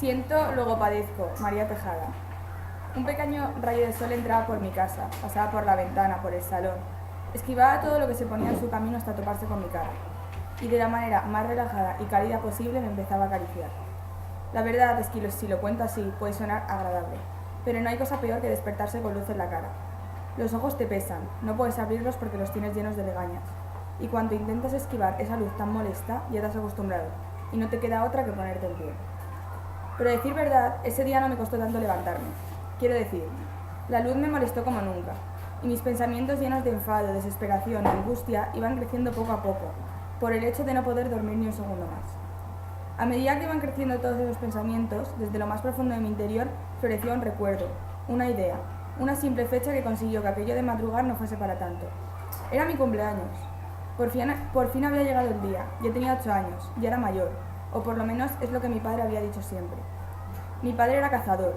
Siento, luego padezco. María Tejada. Un pequeño rayo de sol entraba por mi casa, pasaba por la ventana, por el salón. Esquivaba todo lo que se ponía en su camino hasta toparse con mi cara. Y de la manera más relajada y cálida posible me empezaba a acariciar. La verdad es que si lo cuento así puede sonar agradable, pero no hay cosa peor que despertarse con luz en la cara. Los ojos te pesan, no puedes abrirlos porque los tienes llenos de legañas. Y cuando intentas esquivar esa luz tan molesta, ya te has acostumbrado, y no te queda otra que ponerte en pie. Pero a decir verdad, ese día no me costó tanto levantarme. Quiero decir, la luz me molestó como nunca, y mis pensamientos llenos de enfado, desesperación y angustia iban creciendo poco a poco, por el hecho de no poder dormir ni un segundo más. A medida que iban creciendo todos esos pensamientos, desde lo más profundo de mi interior floreció un recuerdo, una idea, una simple fecha que consiguió que aquello de madrugar no fuese para tanto. Era mi cumpleaños. Por fin había llegado el día. Yo tenía 8 años, ya era mayor, o por lo menos es lo que mi padre había dicho siempre. Mi padre era cazador.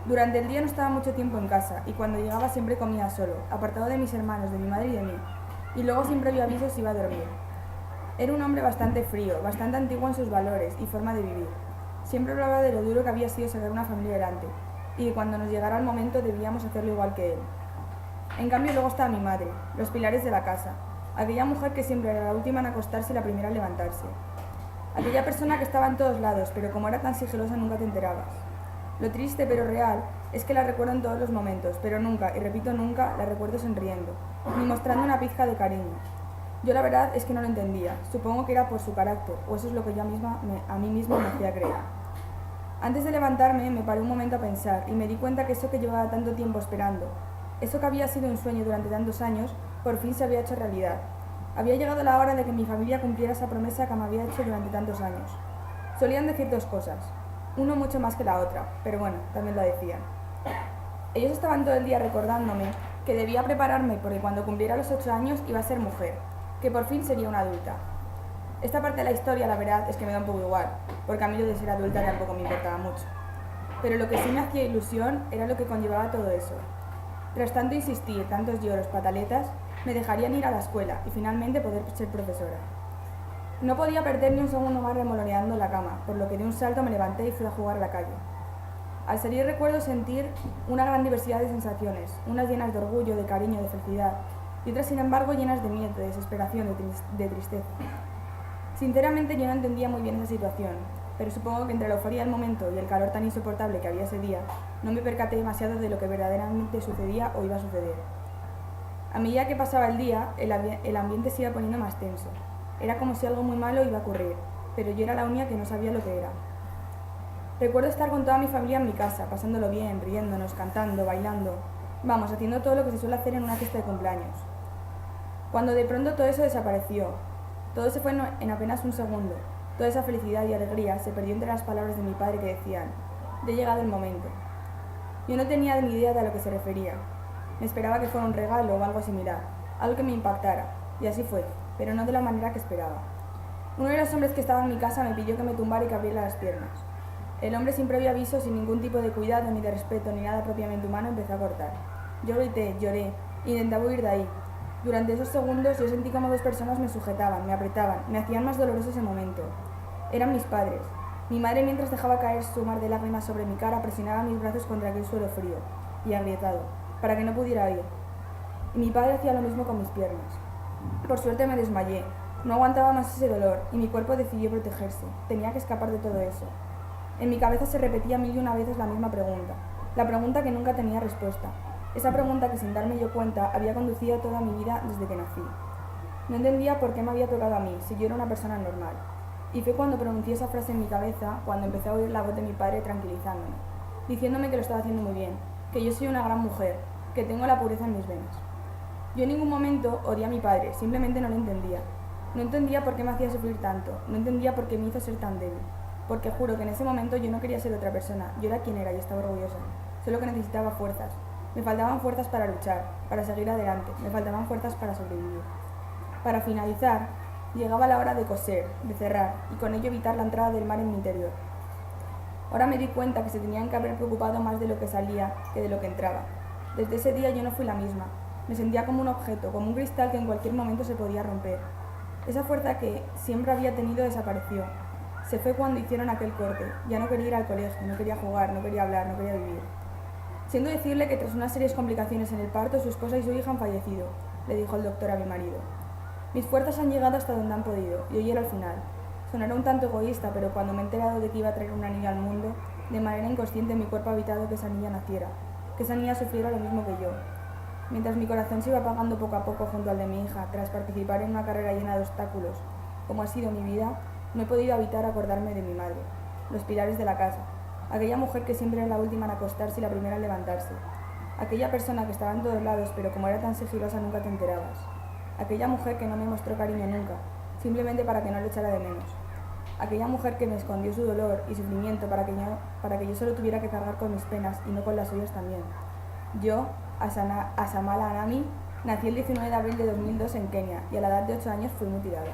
Durante el día no estaba mucho tiempo en casa, y cuando llegaba siempre comía solo, apartado de mis hermanos, de mi madre y de mí, y luego siempre había aviso si iba a dormir. Era un hombre bastante frío, bastante antiguo en sus valores y forma de vivir. Siempre hablaba de lo duro que había sido sacar una familia adelante, y que cuando nos llegara el momento debíamos hacerlo igual que él. En cambio luego estaba mi madre, los pilares de la casa, aquella mujer que siempre era la última en acostarse y la primera en levantarse. Aquella persona que estaba en todos lados, pero como era tan sigilosa nunca te enterabas. Lo triste pero real es que la recuerdo en todos los momentos, pero nunca, y repito nunca, la recuerdo sonriendo, ni mostrando una pizca de cariño. Yo la verdad es que no lo entendía, supongo que era por su carácter, o eso es lo que yo a mí misma me hacía creer. Antes de levantarme me paré un momento a pensar y me di cuenta que eso que llevaba tanto tiempo esperando, eso que había sido un sueño durante tantos años, por fin se había hecho realidad. Había llegado la hora de que mi familia cumpliera esa promesa que me había hecho durante tantos años. Solían decir dos cosas, uno mucho más que la otra, pero bueno, también lo decían. Ellos estaban todo el día recordándome que debía prepararme porque cuando cumpliera los 8 años iba a ser mujer, que por fin sería una adulta. Esta parte de la historia, la verdad, es que me da un poco igual, porque a mí lo de ser adulta tampoco me importaba mucho. Pero lo que sí me hacía ilusión era lo que conllevaba todo eso. Tras tanto insistir, tantos lloros, pataletas, me dejarían ir a la escuela y finalmente poder ser profesora. No podía perder ni un segundo más remoloneando en la cama, por lo que de un salto me levanté y fui a jugar a la calle. Al salir recuerdo sentir una gran diversidad de sensaciones, unas llenas de orgullo, de cariño, de felicidad, y otras sin embargo llenas de miedo, de desesperación, de tristeza. Sinceramente yo no entendía muy bien esa situación, pero supongo que entre la euforia del momento y el calor tan insoportable que había ese día, no me percaté demasiado de lo que verdaderamente sucedía o iba a suceder. A medida que pasaba el día, el ambiente se iba poniendo más tenso. Era como si algo muy malo iba a ocurrir, pero yo era la única que no sabía lo que era. Recuerdo estar con toda mi familia en mi casa, pasándolo bien, riéndonos, cantando, bailando, vamos, haciendo todo lo que se suele hacer en una fiesta de cumpleaños. Cuando de pronto todo eso desapareció, todo se fue en apenas un segundo, toda esa felicidad y alegría se perdió entre las palabras de mi padre que decían, ya ha llegado el momento. Yo no tenía ni idea de a lo que se refería. Me esperaba que fuera un regalo o algo similar, algo que me impactara, y así fue, pero no de la manera que esperaba. Uno de los hombres que estaba en mi casa me pidió que me tumbara y que abriera las piernas. El hombre sin previo aviso, sin ningún tipo de cuidado, ni de respeto, ni nada propiamente humano, empezó a cortar. Yo grité, lloré, intentaba huir de ahí. Durante esos segundos yo sentí como dos personas me sujetaban, me apretaban, me hacían más doloroso ese momento. Eran mis padres. Mi madre, mientras dejaba caer su mar de lágrimas sobre mi cara, presionaba mis brazos contra aquel suelo frío y agrietado, para que no pudiera oír. Y mi padre hacía lo mismo con mis piernas. Por suerte me desmayé. No aguantaba más ese dolor, y mi cuerpo decidió protegerse. Tenía que escapar de todo eso. En mi cabeza se repetía 1001 veces la misma pregunta, la pregunta que nunca tenía respuesta, esa pregunta que sin darme yo cuenta había conducido toda mi vida desde que nací. No entendía por qué me había tocado a mí, si yo era una persona normal. Y fue cuando pronuncié esa frase en mi cabeza, cuando empecé a oír la voz de mi padre tranquilizándome, diciéndome que lo estaba haciendo muy bien, que yo soy una gran mujer, que tengo la pureza en mis venas. Yo en ningún momento odié a mi padre, simplemente no lo entendía. No entendía por qué me hacía sufrir tanto, no entendía por qué me hizo ser tan débil. Porque juro que en ese momento yo no quería ser otra persona, yo era quien era y estaba orgullosa, solo que necesitaba fuerzas. Me faltaban fuerzas para luchar, para seguir adelante, me faltaban fuerzas para sobrevivir. Para finalizar, llegaba la hora de coser, de cerrar, y con ello evitar la entrada del mar en mi interior. Ahora me di cuenta que se tenían que haber preocupado más de lo que salía que de lo que entraba. Desde ese día yo no fui la misma, me sentía como un objeto, como un cristal que en cualquier momento se podía romper. Esa fuerza que siempre había tenido desapareció. Se fue cuando hicieron aquel corte. Ya no quería ir al colegio, no quería jugar, no quería hablar, no quería vivir. Siento decirle que tras unas serias complicaciones en el parto, su esposa y su hija han fallecido, le dijo el doctor a mi marido. Mis fuerzas han llegado hasta donde han podido, y hoy era el final. Sonará un tanto egoísta, pero cuando me he enterado de que iba a traer una niña al mundo, de manera inconsciente mi cuerpo ha evitado que esa niña naciera, que esa niña sufriera lo mismo que yo. Mientras mi corazón se iba apagando poco a poco junto al de mi hija, tras participar en una carrera llena de obstáculos, como ha sido mi vida, no he podido evitar acordarme de mi madre, los pilares de la casa, aquella mujer que siempre era la última en acostarse y la primera en levantarse, aquella persona que estaba en todos lados, pero como era tan sigilosa nunca te enterabas, aquella mujer que no me mostró cariño nunca, simplemente para que no le echara de menos, aquella mujer que me escondió su dolor y sufrimiento para que yo solo tuviera que cargar con mis penas y no con las suyas también. Yo, Asamala Anami, nací el 19 de abril de 2002 en Kenia y a la edad de 8 años fui mutilada.